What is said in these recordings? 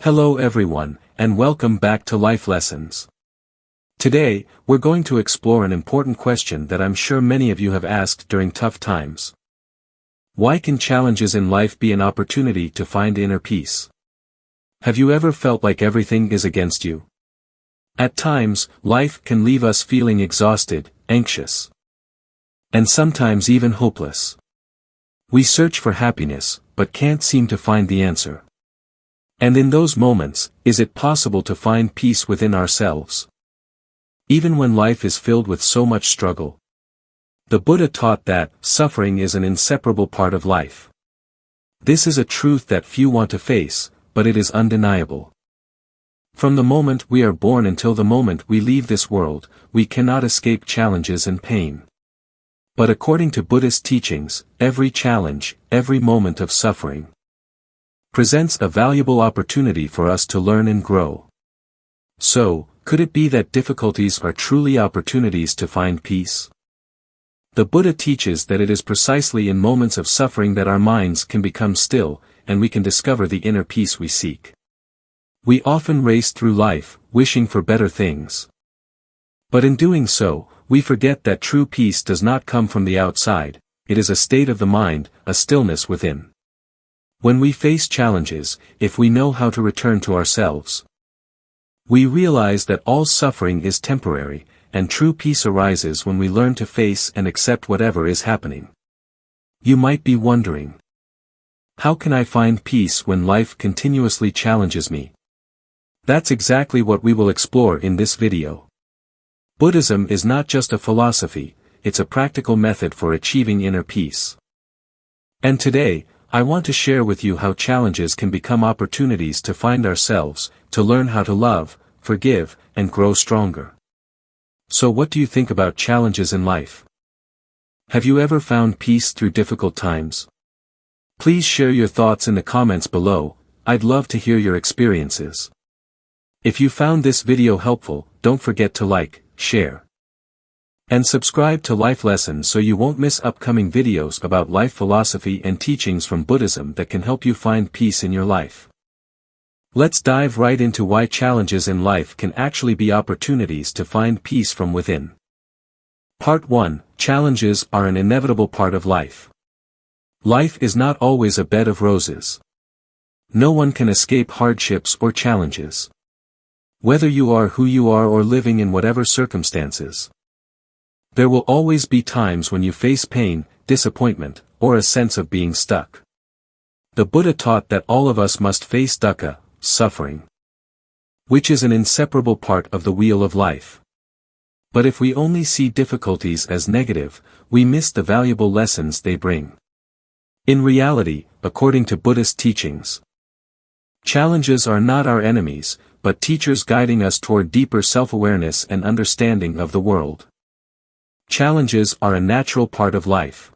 Hello everyone, and welcome back to Life Lessons. Today, we're going to explore an important question that I'm sure many of you have asked during tough times. Why can challenges in life be an opportunity to find inner peace? Have you ever felt like everything is against you? At times, life can leave us feeling exhausted, anxious, and sometimes even hopeless. We search for happiness, but can't seem to find the answer. And in those moments, is it possible to find peace within ourselves? Even when life is filled with so much struggle. The Buddha taught that suffering is an inseparable part of life. This is a truth that few want to face, but it is undeniable. From the moment we are born until the moment we leave this world, we cannot escape challenges and pain. But according to Buddhist teachings, every challenge, every moment of suffering, presents a valuable opportunity for us to learn and grow. So, could it be that difficulties are truly opportunities to find peace? The Buddha teaches that it is precisely in moments of suffering that our minds can become still, and we can discover the inner peace we seek. We often race through life, wishing for better things. But in doing so, we forget that true peace does not come from the outside, it is a state of the mind, a stillness within. When we face challenges, if we know how to return to ourselves, we realize that all suffering is temporary, and true peace arises when we learn to face and accept whatever is happening. You might be wondering, how can I find peace when life continuously challenges me? That's exactly what we will explore in this video. Buddhism is not just a philosophy, it's a practical method for achieving inner peace. And today, I want to share with you how challenges can become opportunities to find ourselves, to learn how to love, forgive, and grow stronger. So what do you think about challenges in life? Have you ever found peace through difficult times? Please share your thoughts in the comments below, I'd love to hear your experiences. If you found this video helpful, don't forget to like, share, and subscribe to Life Lessons so you won't miss upcoming videos about life philosophy and teachings from Buddhism that can help you find peace in your life. Let's dive right into why challenges in life can actually be opportunities to find peace from within. Part 1. Challenges are an inevitable part of life. Life is not always a bed of roses. No one can escape hardships or challenges. Whether you are who you are or living in whatever circumstances, there will always be times when you face pain, disappointment, or a sense of being stuck. The Buddha taught that all of us must face dukkha, suffering, which is an inseparable part of the wheel of life. But if we only see difficulties as negative, we miss the valuable lessons they bring. In reality, according to Buddhist teachings, challenges are not our enemies, but teachers guiding us toward deeper self-awareness and understanding of the world. Challenges are a natural part of life.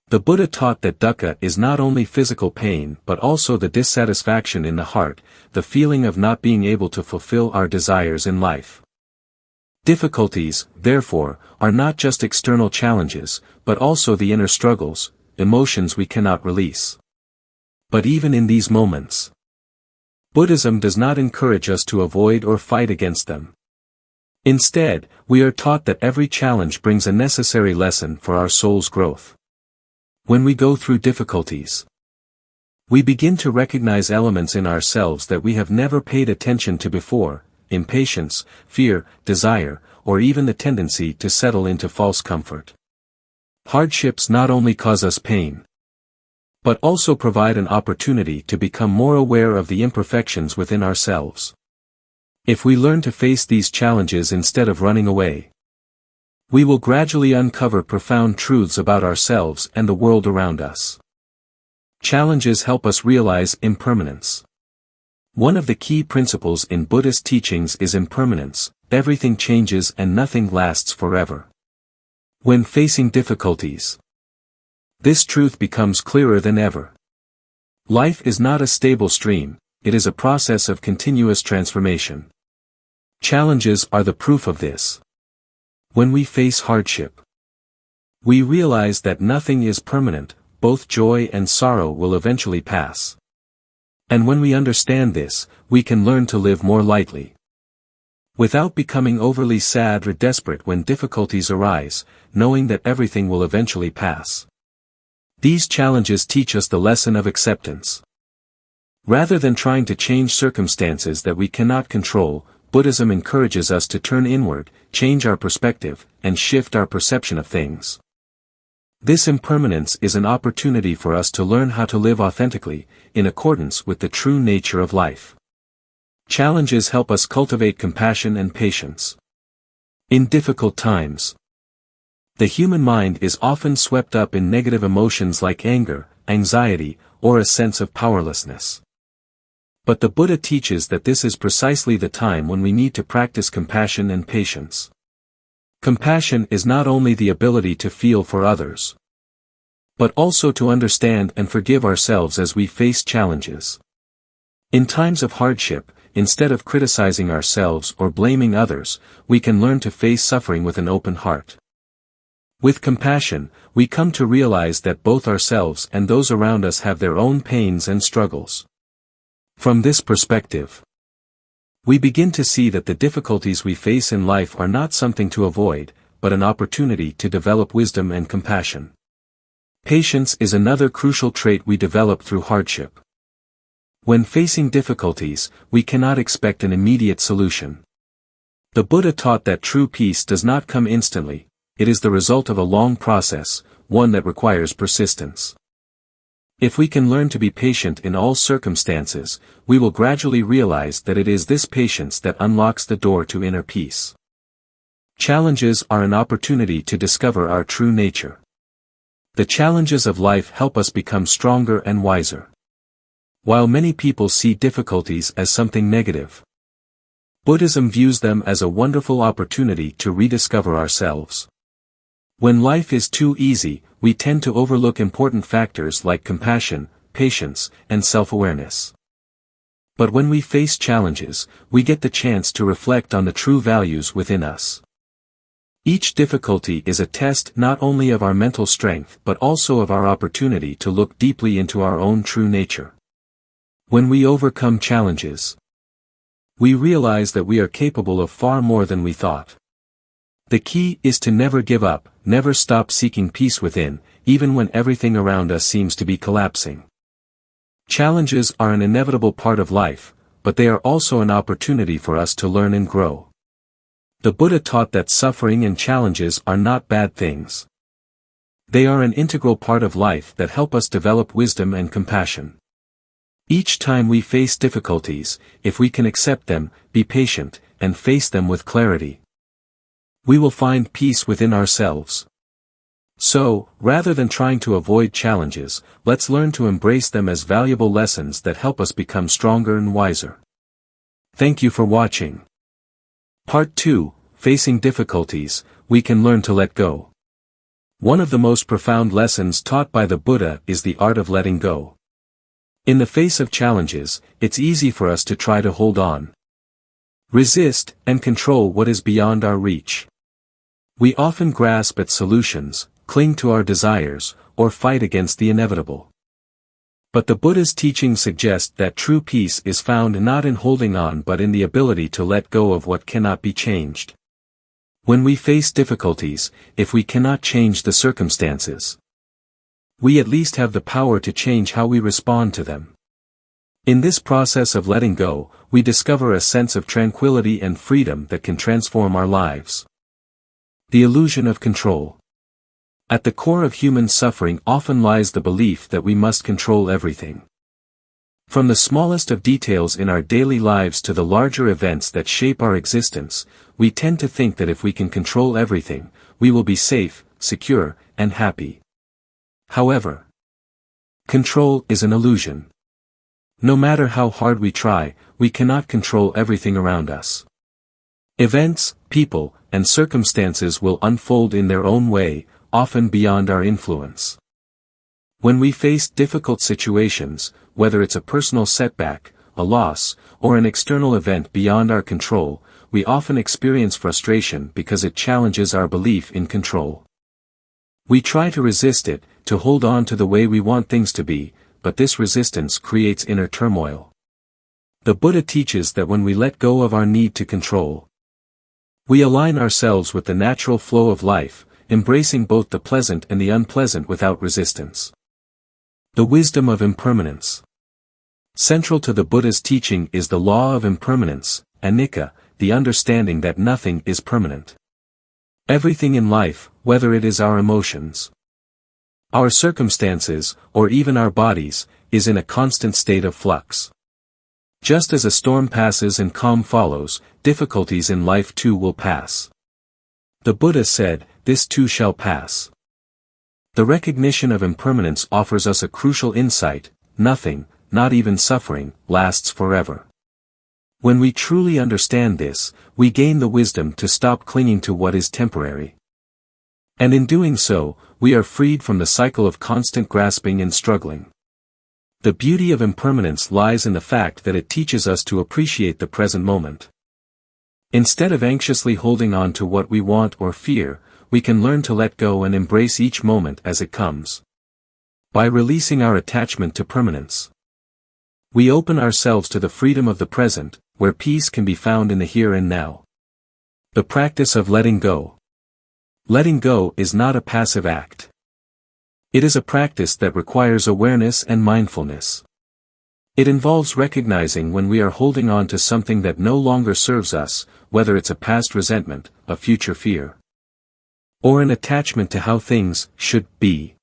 The Buddha taught that dukkha is not only physical pain but also the dissatisfaction in the heart, the feeling of not being able to fulfill our desires in life. Difficulties, therefore, are not just external challenges, but also the inner struggles, emotions we cannot release. But even in these moments, Buddhism does not encourage us to avoid or fight against them. Instead, we are taught that every challenge brings a necessary lesson for our soul's growth. When we go through difficulties, we begin to recognize elements in ourselves that we have never paid attention to before: impatience, fear, desire, or even the tendency to settle into false comfort. Hardships not only cause us pain, but also provide an opportunity to become more aware of the imperfections within ourselves. If we learn to face these challenges instead of running away, we will gradually uncover profound truths about ourselves and the world around us. Challenges help us realize impermanence. One of the key principles in Buddhist teachings is impermanence: everything changes and nothing lasts forever. When facing difficulties, this truth becomes clearer than ever. Life is not a stable stream, it is a process of continuous transformation. Challenges are the proof of this. When we face hardship, we realize that nothing is permanent, both joy and sorrow will eventually pass. And when we understand this, we can learn to live more lightly. Without becoming overly sad or desperate when difficulties arise, knowing that everything will eventually pass. These challenges teach us the lesson of acceptance. Rather than trying to change circumstances that we cannot control, Buddhism encourages us to turn inward, change our perspective, and shift our perception of things. This impermanence is an opportunity for us to learn how to live authentically, in accordance with the true nature of life. Challenges help us cultivate compassion and patience. In difficult times, the human mind is often swept up in negative emotions like anger, anxiety, or a sense of powerlessness. But the Buddha teaches that this is precisely the time when we need to practice compassion and patience. Compassion is not only the ability to feel for others, but also to understand and forgive ourselves as we face challenges. In times of hardship, instead of criticizing ourselves or blaming others, we can learn to face suffering with an open heart. With compassion, we come to realize that both ourselves and those around us have their own pains and struggles. From this perspective, we begin to see that the difficulties we face in life are not something to avoid, but an opportunity to develop wisdom and compassion. Patience is another crucial trait we develop through hardship. When facing difficulties, we cannot expect an immediate solution. The Buddha taught that true peace does not come instantly, it is the result of a long process, one that requires persistence. If we can learn to be patient in all circumstances, we will gradually realize that it is this patience that unlocks the door to inner peace. Challenges are an opportunity to discover our true nature. The challenges of life help us become stronger and wiser. While many people see difficulties as something negative, Buddhism views them as a wonderful opportunity to rediscover ourselves. When life is too easy, we tend to overlook important factors like compassion, patience, and self-awareness. But when we face challenges, we get the chance to reflect on the true values within us. Each difficulty is a test not only of our mental strength but also of our opportunity to look deeply into our own true nature. When we overcome challenges, we realize that we are capable of far more than we thought. The key is to never give up, never stop seeking peace within, even when everything around us seems to be collapsing. Challenges are an inevitable part of life, but they are also an opportunity for us to learn and grow. The Buddha taught that suffering and challenges are not bad things. They are an integral part of life that help us develop wisdom and compassion. Each time we face difficulties, if we can accept them, be patient, and face them with clarity, we will find peace within ourselves. So, rather than trying to avoid challenges, let's learn to embrace them as valuable lessons that help us become stronger and wiser. Thank you for watching. Part 2, Facing Difficulties, we can learn to let go. One of the most profound lessons taught by the Buddha is the art of letting go. In the face of challenges, it's easy for us to try to hold on, resist, and control what is beyond our reach. We often grasp at solutions, cling to our desires, or fight against the inevitable. But the Buddha's teachings suggest that true peace is found not in holding on but in the ability to let go of what cannot be changed. When we face difficulties, if we cannot change the circumstances, we at least have the power to change how we respond to them. In this process of letting go, we discover a sense of tranquility and freedom that can transform our lives. The illusion of control. At the core of human suffering often lies the belief that we must control everything. From the smallest of details in our daily lives to the larger events that shape our existence, we tend to think that if we can control everything, we will be safe, secure, and happy. However, control is an illusion. No matter how hard we try, we cannot control everything around us. Events, people, and circumstances will unfold in their own way, often beyond our influence. When we face difficult situations, whether it's a personal setback, a loss, or an external event beyond our control, we often experience frustration because it challenges our belief in control. We try to resist it, to hold on to the way we want things to be, but this resistance creates inner turmoil. The Buddha teaches that when we let go of our need to control, we align ourselves with the natural flow of life, embracing both the pleasant and the unpleasant without resistance. The wisdom of impermanence. Central to the Buddha's teaching is the law of impermanence, anicca, the understanding that nothing is permanent. Everything in life, whether it is our emotions, our circumstances, or even our bodies, is in a constant state of flux. Just as a storm passes and calm follows, difficulties in life too will pass. The Buddha said, "This too shall pass." The recognition of impermanence offers us a crucial insight: nothing, not even suffering, lasts forever. When we truly understand this, we gain the wisdom to stop clinging to what is temporary. And in doing so, we are freed from the cycle of constant grasping and struggling. The beauty of impermanence lies in the fact that it teaches us to appreciate the present moment. Instead of anxiously holding on to what we want or fear, we can learn to let go and embrace each moment as it comes. By releasing our attachment to permanence, we open ourselves to the freedom of the present, where peace can be found in the here and now. The practice of letting go. Letting go is not a passive act. It is a practice that requires awareness and mindfulness. It involves recognizing when we are holding on to something that no longer serves us, whether it's a past resentment, a future fear, or an attachment to how things should be.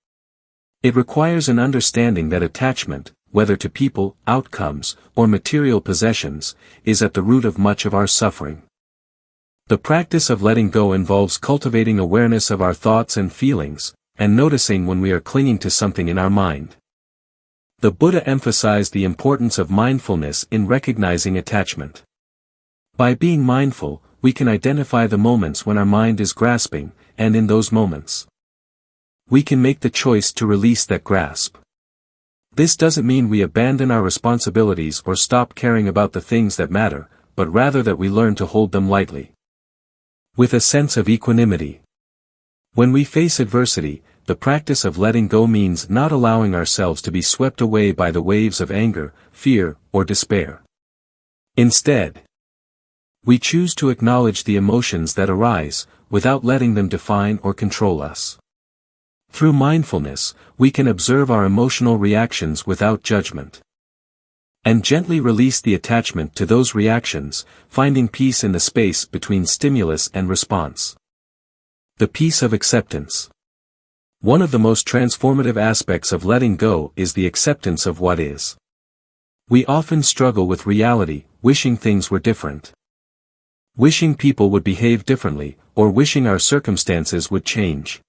It requires an understanding that attachment, whether to people, outcomes, or material possessions, is at the root of much of our suffering. The practice of letting go involves cultivating awareness of our thoughts and feelings, and noticing when we are clinging to something in our mind. The Buddha emphasized the importance of mindfulness in recognizing attachment. By being mindful, we can identify the moments when our mind is grasping, and in those moments, we can make the choice to release that grasp. This doesn't mean we abandon our responsibilities or stop caring about the things that matter, but rather that we learn to hold them lightly, with a sense of equanimity. When we face adversity, the practice of letting go means not allowing ourselves to be swept away by the waves of anger, fear, or despair. Instead, we choose to acknowledge the emotions that arise, without letting them define or control us. Through mindfulness, we can observe our emotional reactions without judgment, and gently release the attachment to those reactions, finding peace in the space between stimulus and response. The peace of acceptance. One of the most transformative aspects of letting go is the acceptance of what is. We often struggle with reality, wishing things were different, wishing people would behave differently, or wishing our circumstances would change.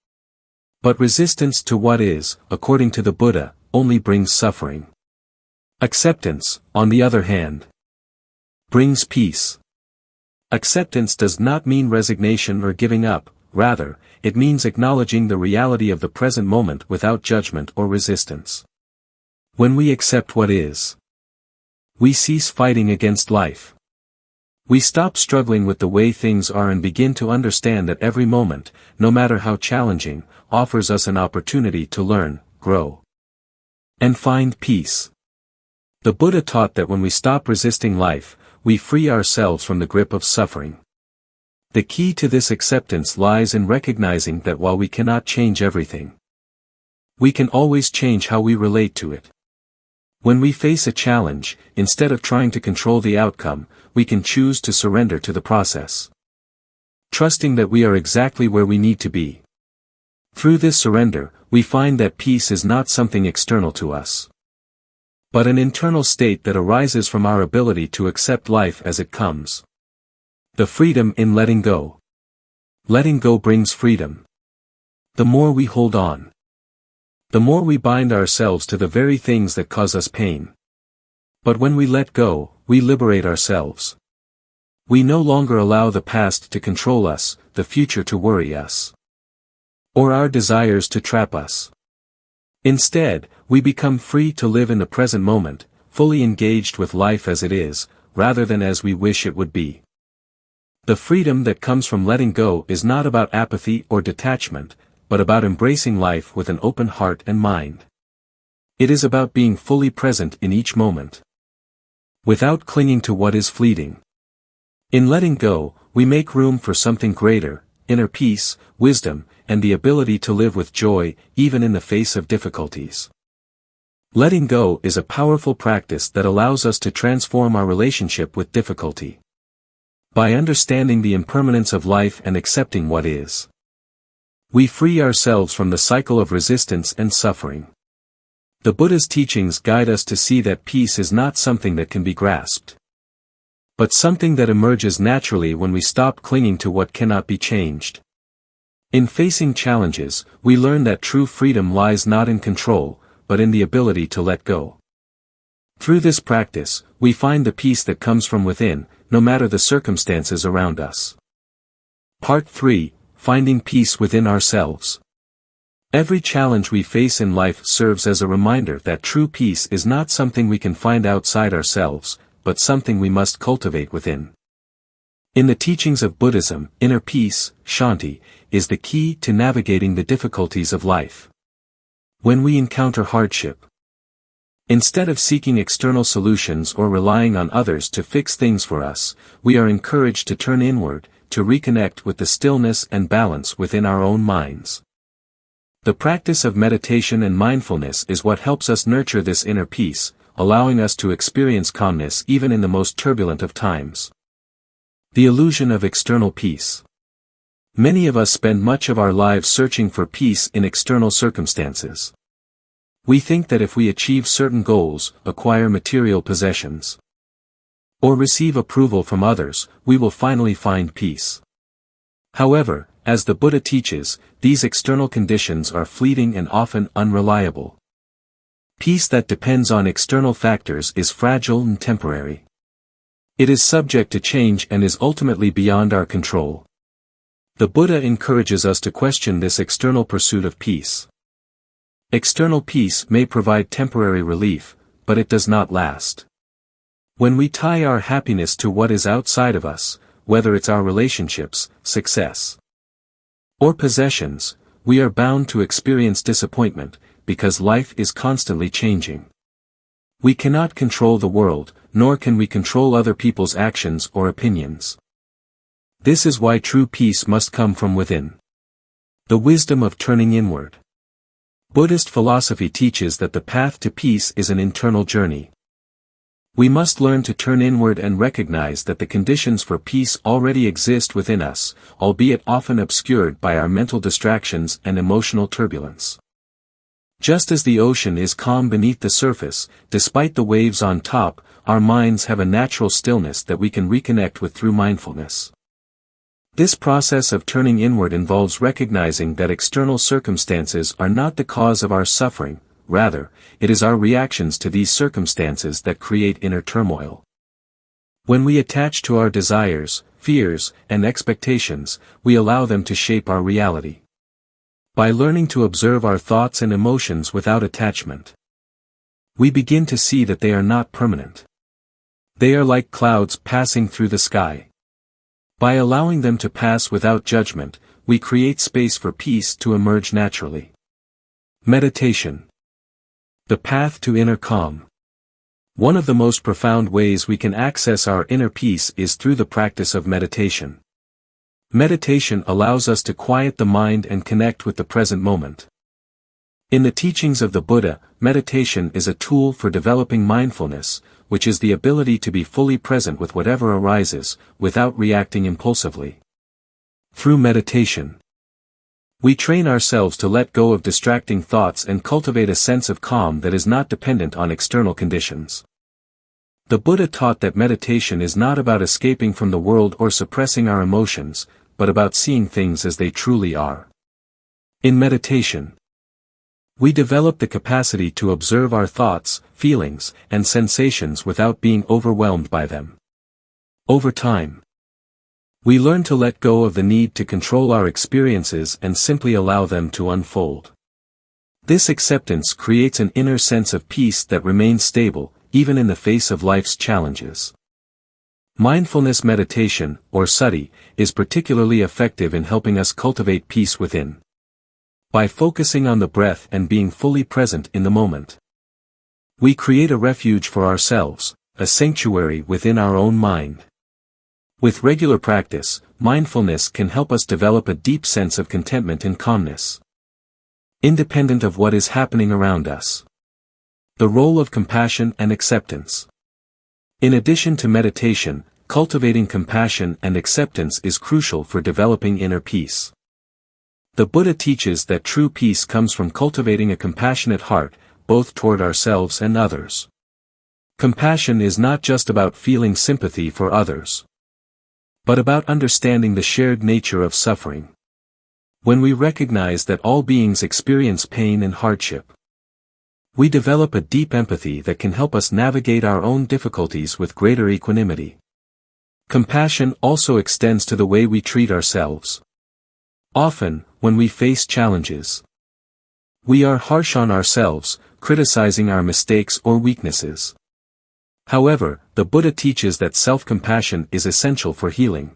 But resistance to what is, according to the Buddha, only brings suffering. Acceptance, on the other hand, brings peace. Acceptance does not mean resignation or giving up. Rather, it means acknowledging the reality of the present moment without judgment or resistance. When we accept what is, we cease fighting against life. We stop struggling with the way things are and begin to understand that every moment, no matter how challenging, offers us an opportunity to learn, grow, and find peace. The Buddha taught that when we stop resisting life, we free ourselves from the grip of suffering. The key to this acceptance lies in recognizing that while we cannot change everything, we can always change how we relate to it. When we face a challenge, instead of trying to control the outcome, we can choose to surrender to the process, trusting that we are exactly where we need to be. Through this surrender, we find that peace is not something external to us, but an internal state that arises from our ability to accept life as it comes. The freedom in letting go. Letting go brings freedom. The more we hold on, the more we bind ourselves to the very things that cause us pain. But when we let go, we liberate ourselves. We no longer allow the past to control us, the future to worry us, or our desires to trap us. Instead, we become free to live in the present moment, fully engaged with life as it is, rather than as we wish it would be. The freedom that comes from letting go is not about apathy or detachment, but about embracing life with an open heart and mind. It is about being fully present in each moment, without clinging to what is fleeting. In letting go, we make room for something greater, inner peace, wisdom, and the ability to live with joy, even in the face of difficulties. Letting go is a powerful practice that allows us to transform our relationship with difficulty. By understanding the impermanence of life and accepting what is, we free ourselves from the cycle of resistance and suffering. The Buddha's teachings guide us to see that peace is not something that can be grasped, but something that emerges naturally when we stop clinging to what cannot be changed. In facing challenges, we learn that true freedom lies not in control, but in the ability to let go. Through this practice, we find the peace that comes from within, no matter the circumstances around us. Part 3: Finding Peace Within Ourselves. Every challenge we face in life serves as a reminder that true peace is not something we can find outside ourselves, but something we must cultivate within. In the teachings of Buddhism, inner peace, shanti, is the key to navigating the difficulties of life. When we encounter hardship, instead of seeking external solutions or relying on others to fix things for us, we are encouraged to turn inward, to reconnect with the stillness and balance within our own minds. The practice of meditation and mindfulness is what helps us nurture this inner peace, allowing us to experience calmness even in the most turbulent of times. The illusion of external peace. Many of us spend much of our lives searching for peace in external circumstances. We think that if we achieve certain goals, acquire material possessions, or receive approval from others, we will finally find peace. However, as the Buddha teaches, these external conditions are fleeting and often unreliable. Peace that depends on external factors is fragile and temporary. It is subject to change and is ultimately beyond our control. The Buddha encourages us to question this external pursuit of peace. External peace may provide temporary relief, but it does not last. When we tie our happiness to what is outside of us, whether it's our relationships, success, or possessions, we are bound to experience disappointment, because life is constantly changing. We cannot control the world, nor can we control other people's actions or opinions. This is why true peace must come from within. The wisdom of turning inward. Buddhist philosophy teaches that the path to peace is an internal journey. We must learn to turn inward and recognize that the conditions for peace already exist within us, albeit often obscured by our mental distractions and emotional turbulence. Just as the ocean is calm beneath the surface, despite the waves on top, our minds have a natural stillness that we can reconnect with through mindfulness. This process of turning inward involves recognizing that external circumstances are not the cause of our suffering, rather, it is our reactions to these circumstances that create inner turmoil. When we attach to our desires, fears, and expectations, we allow them to shape our reality. By learning to observe our thoughts and emotions without attachment, we begin to see that they are not permanent. They are like clouds passing through the sky. By allowing them to pass without judgment, we create space for peace to emerge naturally. Meditation. The path to inner calm. One of the most profound ways we can access our inner peace is through the practice of meditation. Meditation allows us to quiet the mind and connect with the present moment. In the teachings of the Buddha, meditation is a tool for developing mindfulness, which is the ability to be fully present with whatever arises, without reacting impulsively. Through meditation, we train ourselves to let go of distracting thoughts and cultivate a sense of calm that is not dependent on external conditions. The Buddha taught that meditation is not about escaping from the world or suppressing our emotions, but about seeing things as they truly are. In meditation, we develop the capacity to observe our thoughts, feelings, and sensations without being overwhelmed by them. Over time, we learn to let go of the need to control our experiences and simply allow them to unfold. This acceptance creates an inner sense of peace that remains stable, even in the face of life's challenges. Mindfulness meditation, or sati, is particularly effective in helping us cultivate peace within. By focusing on the breath and being fully present in the moment, We create a refuge for ourselves, a sanctuary within our own mind. With regular practice, mindfulness can help us develop a deep sense of contentment and calmness, independent of what is happening around us. The role of compassion and acceptance. In addition to meditation, cultivating compassion and acceptance is crucial for developing inner peace. The Buddha teaches that true peace comes from cultivating a compassionate heart, both toward ourselves and others. Compassion is not just about feeling sympathy for others, but about understanding the shared nature of suffering. When we recognize that all beings experience pain and hardship, we develop a deep empathy that can help us navigate our own difficulties with greater equanimity. Compassion also extends to the way we treat ourselves. Often, when we face challenges, we are harsh on ourselves, criticizing our mistakes or weaknesses. However, the Buddha teaches that self-compassion is essential for healing.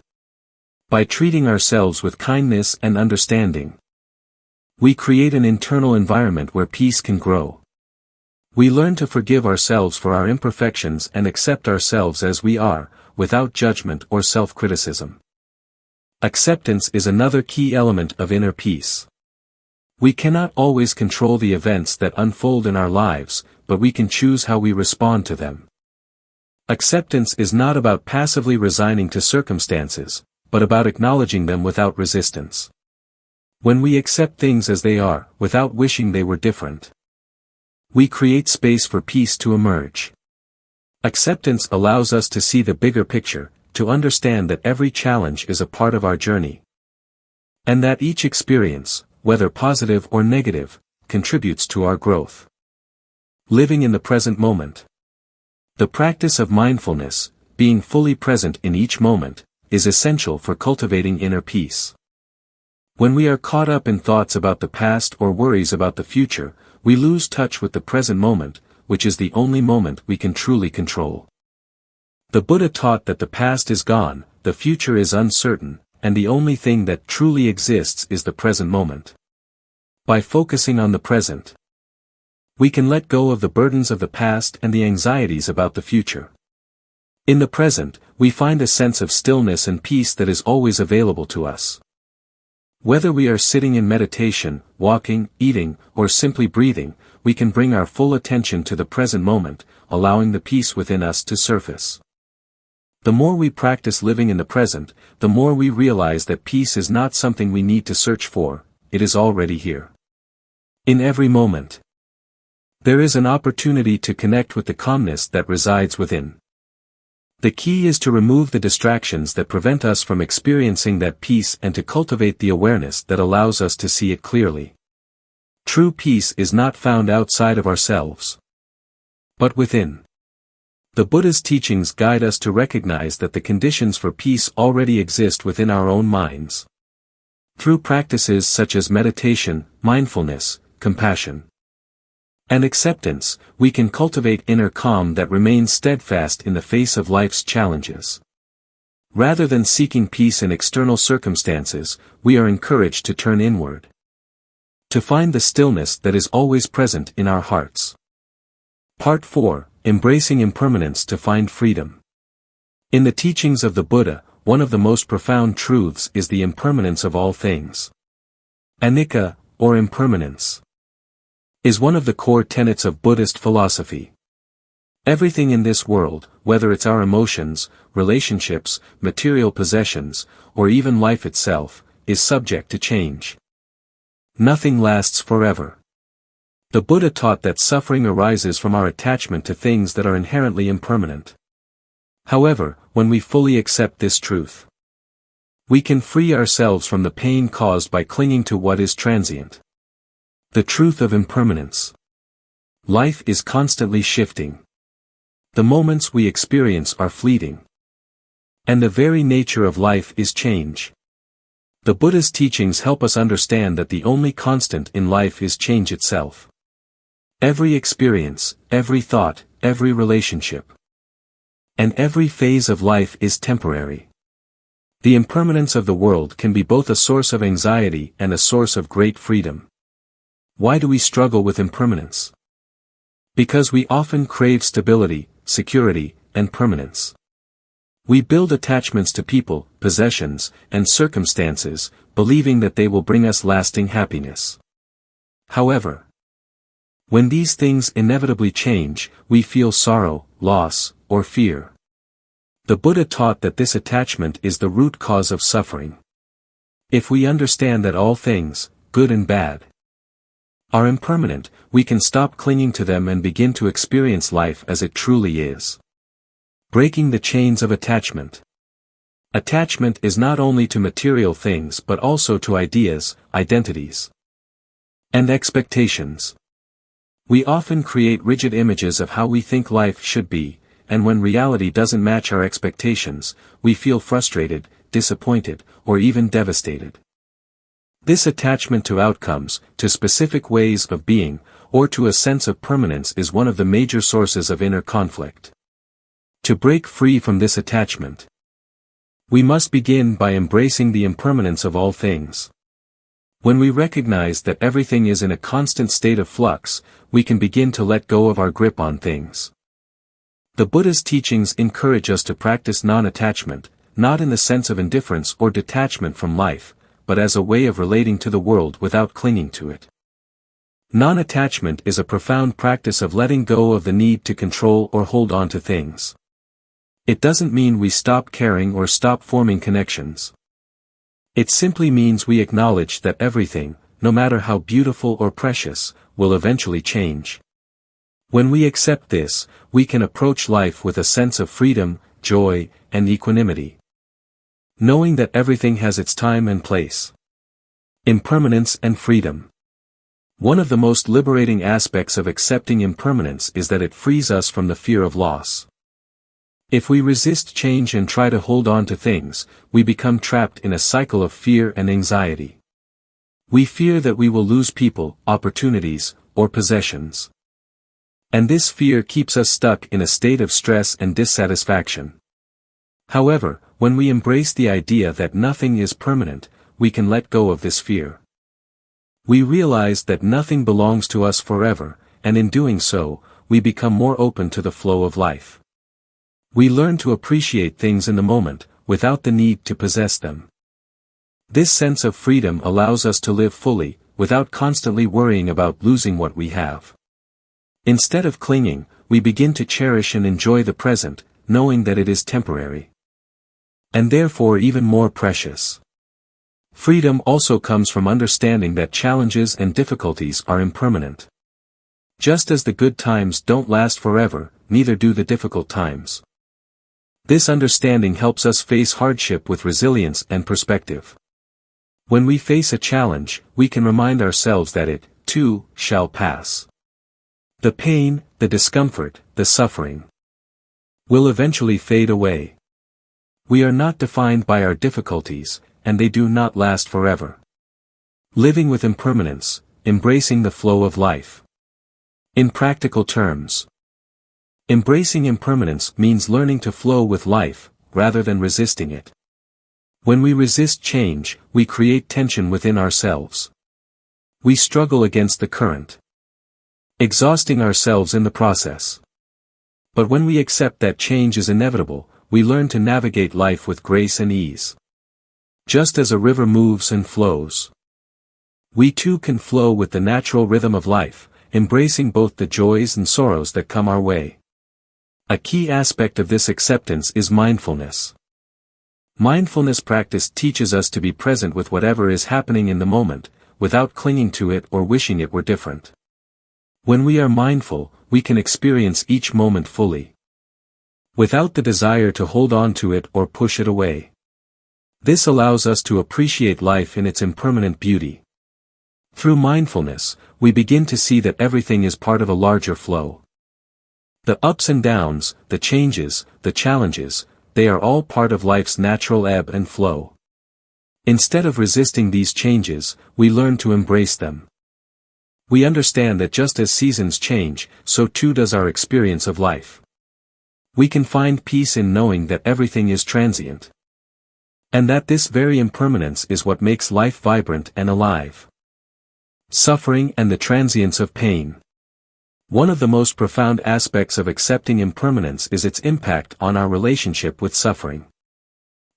By treating ourselves with kindness and understanding, we create an internal environment where peace can grow. We learn to forgive ourselves for our imperfections and accept ourselves as we are, without judgment or self-criticism. Acceptance is another key element of inner peace. We cannot always control the events that unfold in our lives, but we can choose how we respond to them. Acceptance is not about passively resigning to circumstances, but about acknowledging them without resistance. When we accept things as they are, without wishing they were different, we create space for peace to emerge. Acceptance allows us to see the bigger picture, to understand that every challenge is a part of our journey, and that each experience, whether positive or negative, contributes to our growth. Living in the present moment. The practice of mindfulness, being fully present in each moment, is essential for cultivating inner peace. When we are caught up in thoughts about the past or worries about the future, we lose touch with the present moment, which is the only moment we can truly control. The Buddha taught that the past is gone, the future is uncertain, and the only thing that truly exists is the present moment. By focusing on the present, we can let go of the burdens of the past and the anxieties about the future. In the present, we find a sense of stillness and peace that is always available to us. Whether we are sitting in meditation, walking, eating, or simply breathing, we can bring our full attention to the present moment, allowing the peace within us to surface. The more we practice living in the present, the more we realize that peace is not something we need to search for, it is already here. In every moment, there is an opportunity to connect with the calmness that resides within. The key is to remove the distractions that prevent us from experiencing that peace and to cultivate the awareness that allows us to see it clearly. True peace is not found outside of ourselves, but within. The Buddha's teachings guide us to recognize that the conditions for peace already exist within our own minds. Through practices such as meditation, mindfulness, compassion, and acceptance, we can cultivate inner calm that remains steadfast in the face of life's challenges. Rather than seeking peace in external circumstances, we are encouraged to turn inward, to find the stillness that is always present in our hearts. Part 4: Embracing Impermanence to Find Freedom. In the teachings of the Buddha, one of the most profound truths is the impermanence of all things. Anicca, or impermanence, is one of the core tenets of Buddhist philosophy. Everything in this world, whether it's our emotions, relationships, material possessions, or even life itself, is subject to change. Nothing lasts forever. The Buddha taught that suffering arises from our attachment to things that are inherently impermanent. However, when we fully accept this truth, we can free ourselves from the pain caused by clinging to what is transient. The truth of impermanence. Life is constantly shifting. The moments we experience are fleeting, and the very nature of life is change. The Buddha's teachings help us understand that the only constant in life is change itself. Every experience, every thought, every relationship, and every phase of life is temporary. The impermanence of the world can be both a source of anxiety and a source of great freedom. Why do we struggle with impermanence? Because we often crave stability, security, and permanence. We build attachments to people, possessions, and circumstances, believing that they will bring us lasting happiness. However, when these things inevitably change, we feel sorrow, loss, or fear. The Buddha taught that this attachment is the root cause of suffering. If we understand that all things, good and bad, are impermanent, we can stop clinging to them and begin to experience life as it truly is. Breaking the chains of attachment. Attachment is not only to material things but also to ideas, identities, and expectations. We often create rigid images of how we think life should be, and when reality doesn't match our expectations, we feel frustrated, disappointed, or even devastated. This attachment to outcomes, to specific ways of being, or to a sense of permanence is one of the major sources of inner conflict. To break free from this attachment, we must begin by embracing the impermanence of all things. When we recognize that everything is in a constant state of flux, we can begin to let go of our grip on things. The Buddha's teachings encourage us to practice non-attachment, not in the sense of indifference or detachment from life, but as a way of relating to the world without clinging to it. Non-attachment is a profound practice of letting go of the need to control or hold on to things. It doesn't mean we stop caring or stop forming connections. It simply means we acknowledge that everything, no matter how beautiful or precious, will eventually change. When we accept this, we can approach life with a sense of freedom, joy, and equanimity, knowing that everything has its time and place. Impermanence and freedom. One of the most liberating aspects of accepting impermanence is that it frees us from the fear of loss. If we resist change and try to hold on to things, we become trapped in a cycle of fear and anxiety. We fear that we will lose people, opportunities, or possessions. And this fear keeps us stuck in a state of stress and dissatisfaction. However, when we embrace the idea that nothing is permanent, we can let go of this fear. We realize that nothing belongs to us forever, and in doing so, we become more open to the flow of life. We learn to appreciate things in the moment, without the need to possess them. This sense of freedom allows us to live fully, without constantly worrying about losing what we have. Instead of clinging, we begin to cherish and enjoy the present, knowing that it is temporary, and therefore even more precious. Freedom also comes from understanding that challenges and difficulties are impermanent. Just as the good times don't last forever, neither do the difficult times. This understanding helps us face hardship with resilience and perspective. When we face a challenge, we can remind ourselves that it, too, shall pass. The pain, the discomfort, the suffering will eventually fade away. We are not defined by our difficulties, and they do not last forever. Living with impermanence, embracing the flow of life. In practical terms, embracing impermanence means learning to flow with life, rather than resisting it. When we resist change, we create tension within ourselves. We struggle against the current, exhausting ourselves in the process. But when we accept that change is inevitable, we learn to navigate life with grace and ease. Just as a river moves and flows, we too can flow with the natural rhythm of life, embracing both the joys and sorrows that come our way. A key aspect of this acceptance is mindfulness. Mindfulness practice teaches us to be present with whatever is happening in the moment, without clinging to it or wishing it were different. When we are mindful, we can experience each moment fully, without the desire to hold on to it or push it away. This allows us to appreciate life in its impermanent beauty. Through mindfulness, we begin to see that everything is part of a larger flow. The ups and downs, the changes, the challenges, they are all part of life's natural ebb and flow. Instead of resisting these changes, we learn to embrace them. We understand that just as seasons change, so too does our experience of life. We can find peace in knowing that everything is transient, and that this very impermanence is what makes life vibrant and alive. Suffering and the transience of pain. One of the most profound aspects of accepting impermanence is its impact on our relationship with suffering.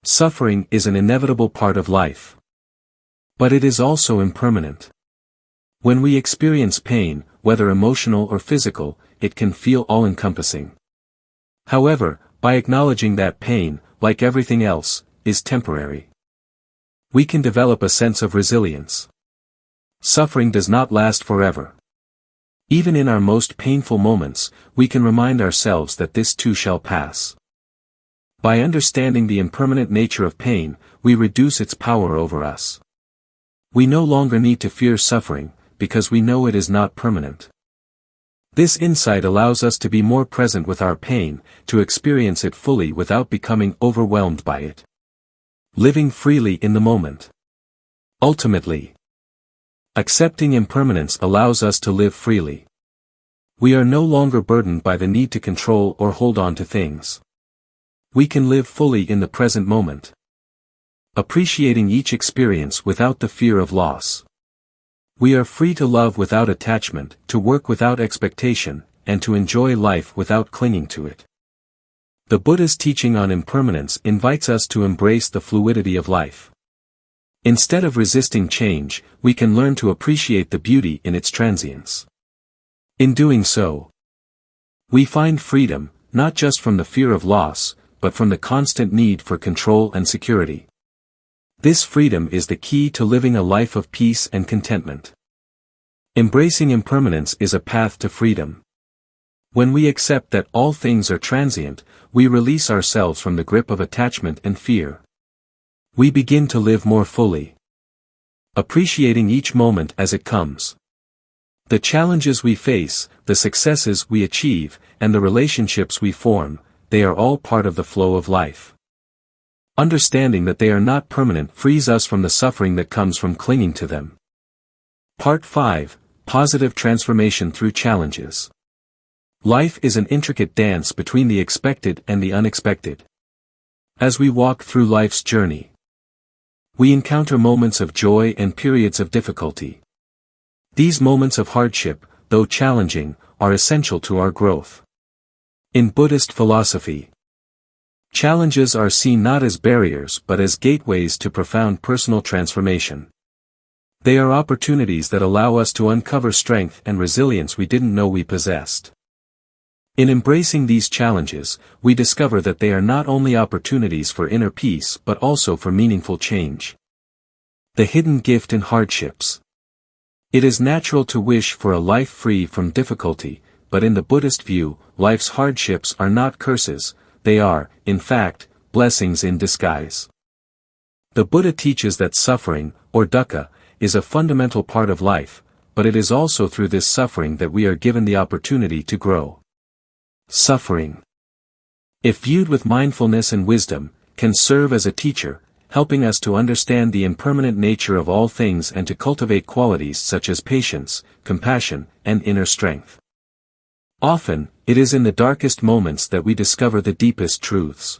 Suffering is an inevitable part of life. But it is also impermanent. When we experience pain, whether emotional or physical, it can feel all-encompassing. However, by acknowledging that pain, like everything else, is temporary, we can develop a sense of resilience. Suffering does not last forever. Even in our most painful moments, we can remind ourselves that this too shall pass. By understanding the impermanent nature of pain, we reduce its power over us. We no longer need to fear suffering, because we know it is not permanent. This insight allows us to be more present with our pain, to experience it fully without becoming overwhelmed by it. Living freely in the moment. Ultimately, accepting impermanence allows us to live freely. We are no longer burdened by the need to control or hold on to things. We can live fully in the present moment, appreciating each experience without the fear of loss. We are free to love without attachment, to work without expectation, and to enjoy life without clinging to it. The Buddha's teaching on impermanence invites us to embrace the fluidity of life. Instead of resisting change, we can learn to appreciate the beauty in its transience. In doing so, we find freedom, not just from the fear of loss, but from the constant need for control and security. This freedom is the key to living a life of peace and contentment. Embracing impermanence is a path to freedom. When we accept that all things are transient, we release ourselves from the grip of attachment and fear. We begin to live more fully, appreciating each moment as it comes. The challenges we face, the successes we achieve, and the relationships we form, they are all part of the flow of life. Understanding that they are not permanent frees us from the suffering that comes from clinging to them. Part 5: Positive Transformation Through Challenges. Life is an intricate dance between the expected and the unexpected. As we walk through life's journey, we encounter moments of joy and periods of difficulty. These moments of hardship, though challenging, are essential to our growth. In Buddhist philosophy, challenges are seen not as barriers but as gateways to profound personal transformation. They are opportunities that allow us to uncover strength and resilience we didn't know we possessed. In embracing these challenges, we discover that they are not only opportunities for inner peace but also for meaningful change. The hidden gift in hardships. It is natural to wish for a life free from difficulty, but in the Buddhist view, life's hardships are not curses, they are, in fact, blessings in disguise. The Buddha teaches that suffering, or dukkha, is a fundamental part of life, but it is also through this suffering that we are given the opportunity to grow. Suffering, if viewed with mindfulness and wisdom, can serve as a teacher, helping us to understand the impermanent nature of all things and to cultivate qualities such as patience, compassion, and inner strength. Often, it is in the darkest moments that we discover the deepest truths.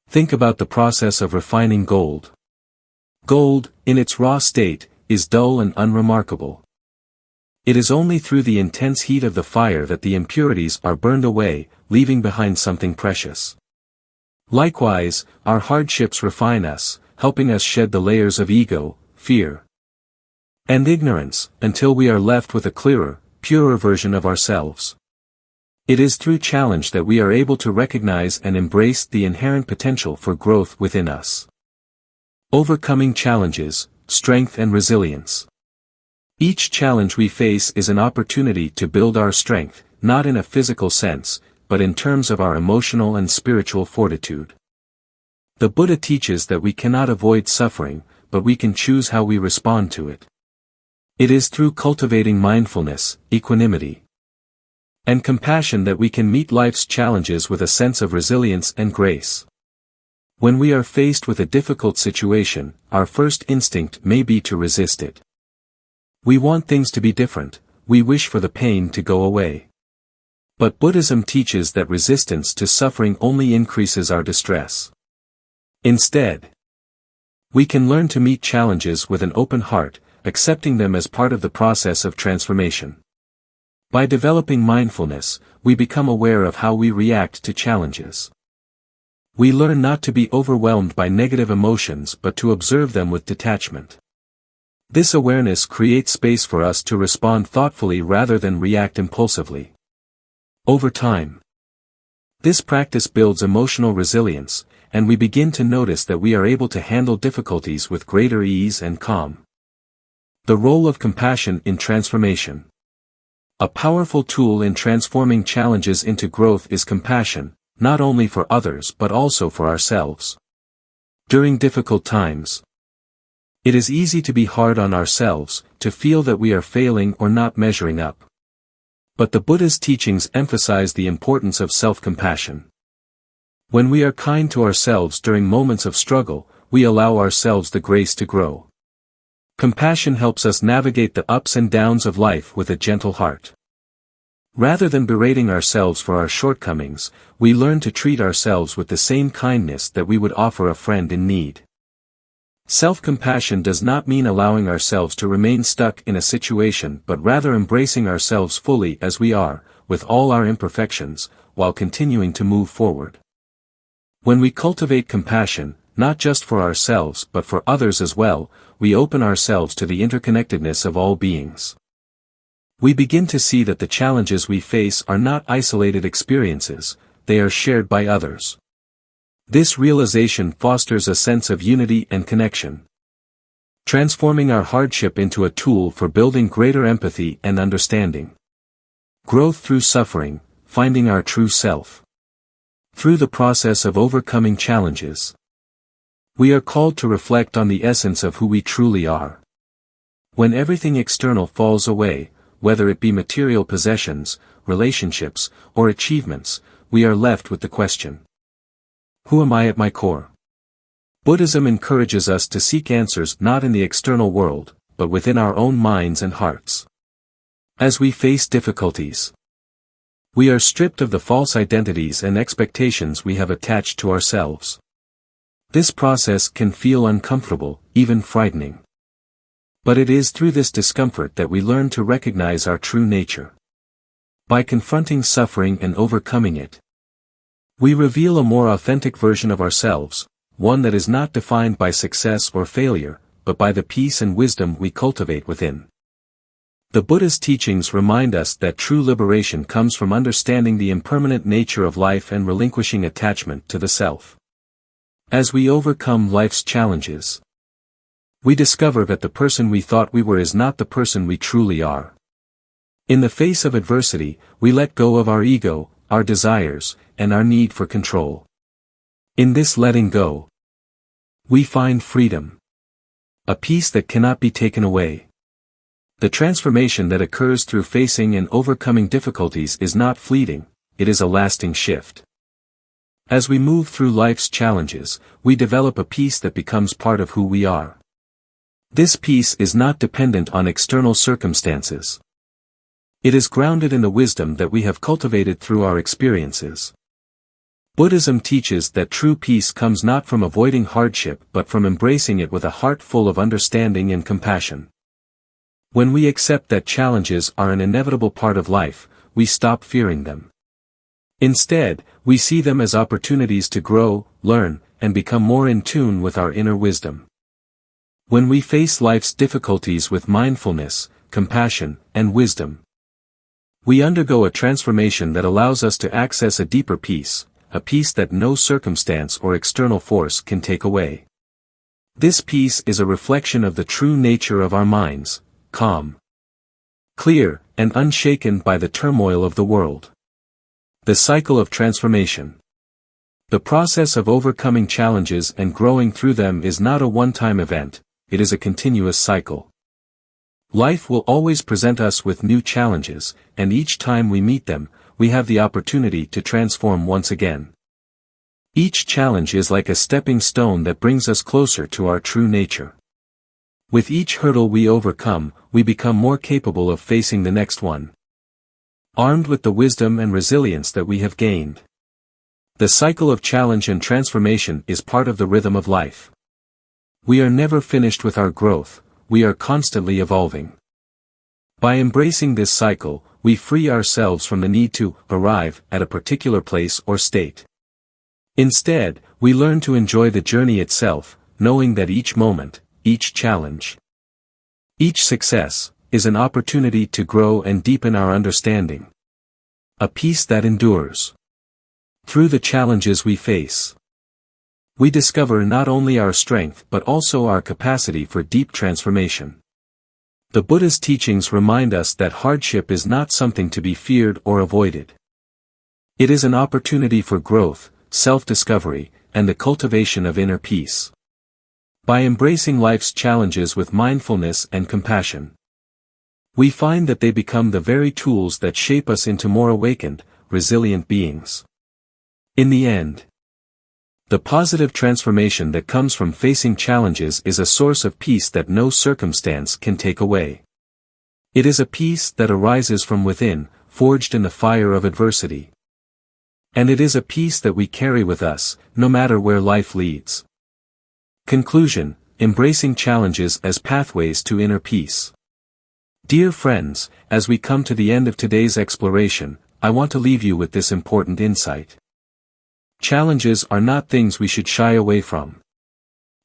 Think about the process of refining gold. Gold, in its raw state, is dull and unremarkable. It is only through the intense heat of the fire that the impurities are burned away, leaving behind something precious. Likewise, our hardships refine us, helping us shed the layers of ego, fear, and ignorance, until we are left with a clearer, purer version of ourselves. It is through challenge that we are able to recognize and embrace the inherent potential for growth within us. Overcoming challenges, strength and resilience. Each challenge we face is an opportunity to build our strength, not in a physical sense, but in terms of our emotional and spiritual fortitude. The Buddha teaches that we cannot avoid suffering, but we can choose how we respond to it. It is through cultivating mindfulness, equanimity, and compassion that we can meet life's challenges with a sense of resilience and grace. When we are faced with a difficult situation, our first instinct may be to resist it. We want things to be different, we wish for the pain to go away. But Buddhism teaches that resistance to suffering only increases our distress. Instead, we can learn to meet challenges with an open heart, accepting them as part of the process of transformation. By developing mindfulness, we become aware of how we react to challenges. We learn not to be overwhelmed by negative emotions but to observe them with detachment. This awareness creates space for us to respond thoughtfully rather than react impulsively. Over time, this practice builds emotional resilience, and we begin to notice that we are able to handle difficulties with greater ease and calm. The role of compassion in transformation. A powerful tool in transforming challenges into growth is compassion, not only for others but also for ourselves. During difficult times, it is easy to be hard on ourselves, to feel that we are failing or not measuring up. But the Buddha's teachings emphasize the importance of self-compassion. When we are kind to ourselves during moments of struggle, we allow ourselves the grace to grow. Compassion helps us navigate the ups and downs of life with a gentle heart. Rather than berating ourselves for our shortcomings, we learn to treat ourselves with the same kindness that we would offer a friend in need. Self-compassion does not mean allowing ourselves to remain stuck in a situation but rather embracing ourselves fully as we are, with all our imperfections, while continuing to move forward. When we cultivate compassion, not just for ourselves but for others as well, we open ourselves to the interconnectedness of all beings. We begin to see that the challenges we face are not isolated experiences, they are shared by others. This realization fosters a sense of unity and connection, transforming our hardship into a tool for building greater empathy and understanding. Growth through suffering, finding our true self. Through the process of overcoming challenges, we are called to reflect on the essence of who we truly are. When everything external falls away, whether it be material possessions, relationships, or achievements, we are left with the question: who am I at my core? Buddhism encourages us to seek answers not in the external world, but within our own minds and hearts. As we face difficulties, we are stripped of the false identities and expectations we have attached to ourselves. This process can feel uncomfortable, even frightening. But it is through this discomfort that we learn to recognize our true nature. By confronting suffering and overcoming it, we reveal a more authentic version of ourselves, one that is not defined by success or failure, but by the peace and wisdom we cultivate within. The Buddha's teachings remind us that true liberation comes from understanding the impermanent nature of life and relinquishing attachment to the self. As we overcome life's challenges, we discover that the person we thought we were is not the person we truly are. In the face of adversity, we let go of our ego, our desires, and our need for control. In this letting go, we find freedom, a peace that cannot be taken away. The transformation that occurs through facing and overcoming difficulties is not fleeting, it is a lasting shift. As we move through life's challenges, we develop a peace that becomes part of who we are. This peace is not dependent on external circumstances. It is grounded in the wisdom that we have cultivated through our experiences. Buddhism teaches that true peace comes not from avoiding hardship but from embracing it with a heart full of understanding and compassion. When we accept that challenges are an inevitable part of life, we stop fearing them. Instead, we see them as opportunities to grow, learn, and become more in tune with our inner wisdom. When we face life's difficulties with mindfulness, compassion, and wisdom, we undergo a transformation that allows us to access a deeper peace, a peace that no circumstance or external force can take away. This peace is a reflection of the true nature of our minds, calm, clear, and unshaken by the turmoil of the world. The cycle of transformation. The process of overcoming challenges and growing through them is not a one-time event, it is a continuous cycle. Life will always present us with new challenges, and each time we meet them, we have the opportunity to transform once again. Each challenge is like a stepping stone that brings us closer to our true nature. With each hurdle we overcome, we become more capable of facing the next one, armed with the wisdom and resilience that we have gained. The cycle of challenge and transformation is part of the rhythm of life. We are never finished with our growth, we are constantly evolving. By embracing this cycle, we free ourselves from the need to arrive at a particular place or state. Instead, we learn to enjoy the journey itself, knowing that each moment, each challenge, each success, is an opportunity to grow and deepen our understanding. A peace that endures. Through the challenges we face, we discover not only our strength but also our capacity for deep transformation. The Buddha's teachings remind us that hardship is not something to be feared or avoided. It is an opportunity for growth, self-discovery, and the cultivation of inner peace. By embracing life's challenges with mindfulness and compassion, we find that they become the very tools that shape us into more awakened, resilient beings. In the end, the positive transformation that comes from facing challenges is a source of peace that no circumstance can take away. It is a peace that arises from within, forged in the fire of adversity. And it is a peace that we carry with us, no matter where life leads. Conclusion: embracing challenges as pathways to inner peace. Dear friends, as we come to the end of today's exploration, I want to leave you with this important insight. Challenges are not things we should shy away from.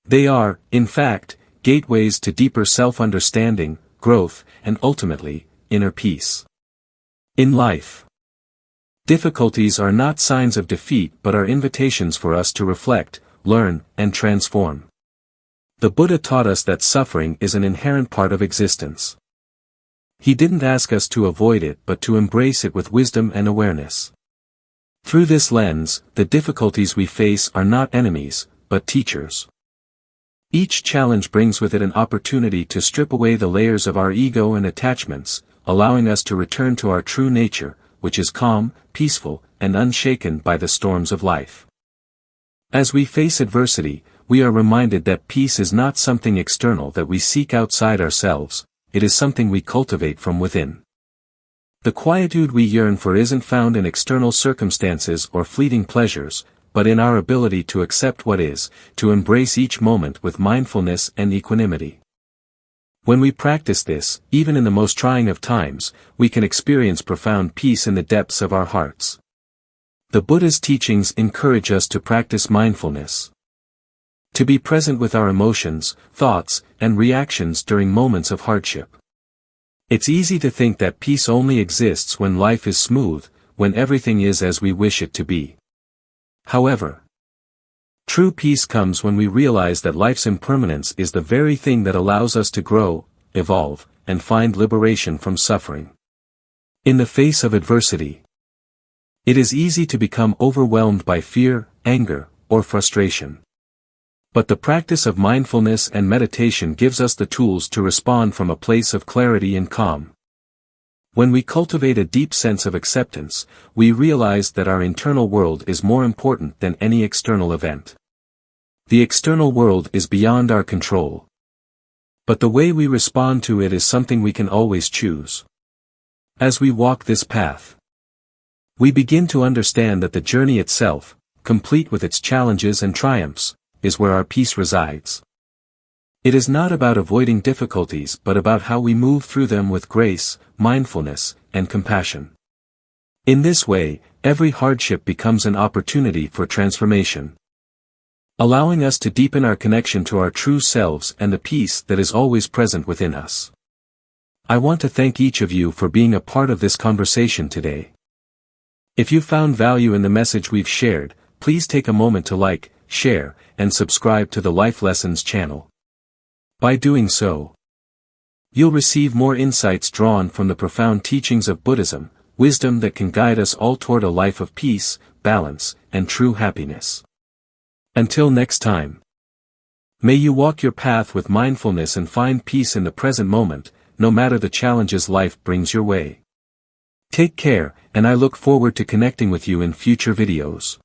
They are, in fact, gateways to deeper self-understanding, growth, and ultimately, inner peace. In life, difficulties are not signs of defeat but are invitations for us to reflect, learn, and transform. The Buddha taught us that suffering is an inherent part of existence. He didn't ask us to avoid it but to embrace it with wisdom and awareness. Through this lens, the difficulties we face are not enemies, but teachers. Each challenge brings with it an opportunity to strip away the layers of our ego and attachments, allowing us to return to our true nature, which is calm, peaceful, and unshaken by the storms of life. As we face adversity, we are reminded that peace is not something external that we seek outside ourselves, it is something we cultivate from within. The quietude we yearn for isn't found in external circumstances or fleeting pleasures, but in our ability to accept what is, to embrace each moment with mindfulness and equanimity. When we practice this, even in the most trying of times, we can experience profound peace in the depths of our hearts. The Buddha's teachings encourage us to practice mindfulness. To be present with our emotions, thoughts, and reactions during moments of hardship. It's easy to think that peace only exists when life is smooth, when everything is as we wish it to be. However, true peace comes when we realize that life's impermanence is the very thing that allows us to grow, evolve, and find liberation from suffering. In the face of adversity, it is easy to become overwhelmed by fear, anger, or frustration. But the practice of mindfulness and meditation gives us the tools to respond from a place of clarity and calm. When we cultivate a deep sense of acceptance, we realize that our internal world is more important than any external event. The external world is beyond our control. But the way we respond to it is something we can always choose. As we walk this path, we begin to understand that the journey itself, complete with its challenges and triumphs, is where our peace resides. It is not about avoiding difficulties but about how we move through them with grace, mindfulness, and compassion. In this way, every hardship becomes an opportunity for transformation, allowing us to deepen our connection to our true selves and the peace that is always present within us. I want to thank each of you for being a part of this conversation today. If you found value in the message we've shared, please take a moment to like, share, and subscribe to the Life Lessons channel. By doing so, you'll receive more insights drawn from the profound teachings of Buddhism, wisdom that can guide us all toward a life of peace, balance, and true happiness. Until next time, may you walk your path with mindfulness and find peace in the present moment, no matter the challenges life brings your way. Take care, and I look forward to connecting with you in future videos.